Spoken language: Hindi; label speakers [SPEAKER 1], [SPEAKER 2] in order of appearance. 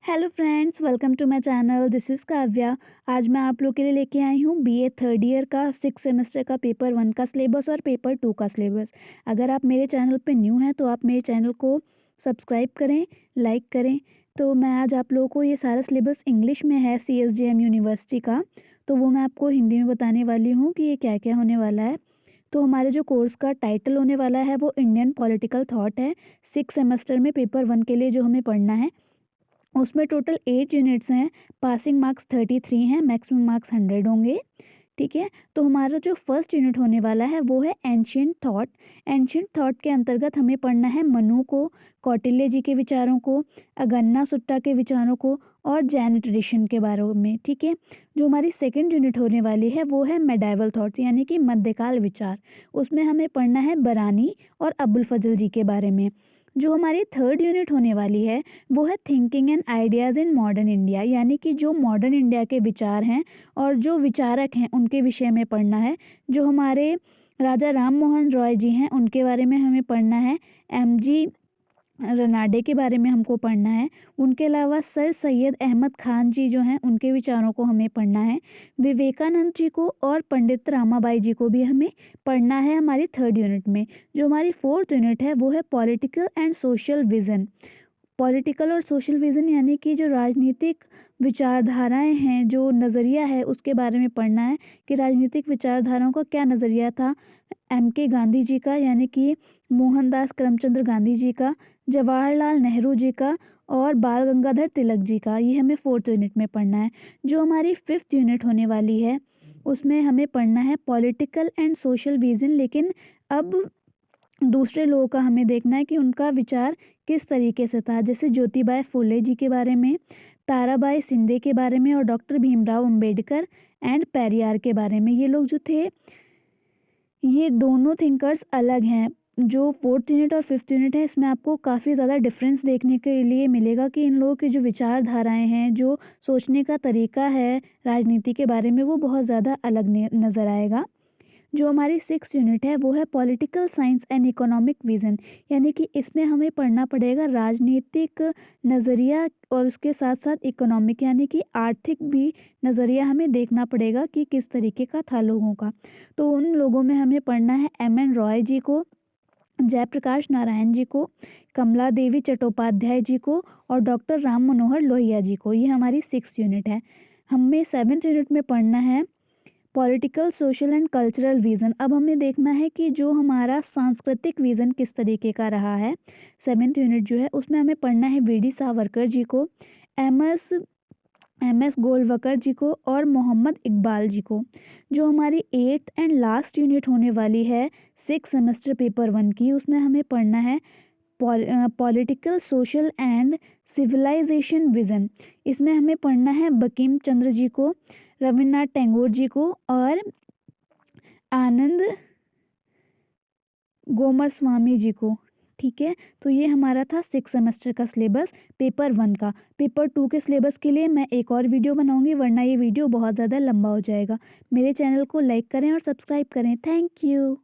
[SPEAKER 1] Hello friends, welcome to my channel. This is Kavya. आज मैं आप लोग के लिए लेके आई हूँ बीए थर्ड ईयर का 6 सेमेस्टर का पेपर 1 का सिलेबस और पेपर 2 का सिलेबस। अगर आप मेरे चैनल पे न्यू हैं तो आप मेरे चैनल को सब्सक्राइब करें, लाइक करें। तो मैं आज आप लोगों को ये सारा सिलेबस इंग्लिश में है CSJM यूनिवर्सिटी का, तो वो मैं आपको हिंदी में बताने वाली हूँ कि ये क्या क्या होने वाला है। तो हमारे जो कोर्स का टाइटल होने वाला है वो इंडियन पॉलिटिकल थॉट है। 6 सेमेस्टर में पेपर 1 के लिए जो हमें पढ़ना है उसमें टोटल 8 यूनिट्स हैं। पासिंग मार्क्स 33 हैं, मैक्सिमम मार्क्स 100 होंगे। ठीक है, तो हमारा जो फर्स्ट यूनिट होने वाला है वो है एंशियंट थॉट। एंशियंट थॉट के अंतर्गत हमें पढ़ना है मनु को, कौटिल्य जी के विचारों को, अगन्ना सुट्टा के विचारों को और जैन ट्रेडिशन के बारे में। ठीक है, जो हमारी सेकंड यूनिट होने वाली है वो है मेडाइवल थॉट्स यानी कि मध्यकाल विचार। उसमें हमें पढ़ना है बरानी और अबुल फजल जी के बारे में। जो हमारी थर्ड यूनिट होने वाली है वो है thinking and ideas in modern India, यानी कि जो मॉडर्न इंडिया के विचार हैं और जो विचारक हैं उनके विषय में पढ़ना है। जो हमारे राजा राम मोहन रॉय जी हैं उनके बारे में हमें पढ़ना है। MG रनाडे के बारे में हमको पढ़ना है। उनके अलावा सर सैयद अहमद खान जी जो हैं उनके विचारों को हमें पढ़ना है। विवेकानंद जी को और पंडित रामाबाई जी को भी हमें पढ़ना है हमारी थर्ड यूनिट में। जो हमारी फोर्थ यूनिट है वो है political and social vision. Political और सोशल विज़न यानी कि जो राजनीतिक विचारधाराएं हैं, जो नज़रिया है उसके बारे में पढ़ना है कि राजनीतिक विचारधाराओं का क्या नज़रिया था। MK गांधी जी का यानी कि मोहनदास करमचंद गांधी जी का, जवाहरलाल नेहरू जी का और बाल गंगाधर तिलक जी का, ये हमें फोर्थ यूनिट में पढ़ना है। जो हमारी फिफ्थ यूनिट होने वाली है उसमें हमें पढ़ना है पॉलिटिकल एंड सोशल विज़न, लेकिन अब दूसरे लोगों का हमें देखना है कि उनका विचार किस तरीके से था। जैसे ज्योतिबाई फुले जी के बारे में, ताराबाई सिंधे के बारे में और डॉक्टर भीमराव अंबेडकर एंड पेरियार के बारे में। ये लोग जो थे, ये दोनों थिंकर्स अलग हैं। जो फोर्थ यूनिट और फिफ्थ यूनिट है इसमें आपको काफ़ी ज़्यादा डिफरेंस देखने के लिए मिलेगा कि इन लोगों की जो विचारधाराएं हैं, जो सोचने का तरीका है राजनीति के बारे में, वो बहुत ज़्यादा अलग नज़र आएगा। जो हमारी सिक्स यूनिट है वो है political science and economic vision, यानी कि इसमें हमें पढ़ना पड़ेगा राजनीतिक नज़रिया और उसके साथ साथ इकोनॉमिक यानी कि आर्थिक भी नज़रिया हमें देखना पड़ेगा कि किस तरीके का था लोगों का। तो उन लोगों में हमें पढ़ना है MN रॉय जी को, जयप्रकाश नारायण जी को, कमला देवी चट्टोपाध्याय जी को और डॉक्टर राम मनोहर लोहिया जी को। ये हमारी सिक्स यूनिट है। हमें सेवन्थ यूनिट में पढ़ना है political social and cultural vision. अब हमें देखना है कि जो हमारा सांस्कृतिक विज़न किस तरीके का रहा है। सेवन्थ यूनिट जो है उसमें हमें पढ़ना है VD सावरकर जी को, MS गोलवकर जी को और मोहम्मद इकबाल जी को। जो हमारी एट्थ एंड लास्ट यूनिट होने वाली है 6 सेमेस्टर पेपर 1 की, उसमें हमें पढ़ना है political social and civilisation vision. इसमें हमें पढ़ना है बंकिम चंद्र जी को, रविन्द्रनाथ टैगोर जी को और आनंद गोमर स्वामी जी को। ठीक है, तो ये हमारा था 6 सेमेस्टर का सिलेबस पेपर 1 का। पेपर 2 के सिलेबस के लिए मैं एक और वीडियो बनाऊंगी, वरना ये वीडियो बहुत ज़्यादा लंबा हो जाएगा। मेरे चैनल को लाइक करें और सब्सक्राइब करें। Thank you.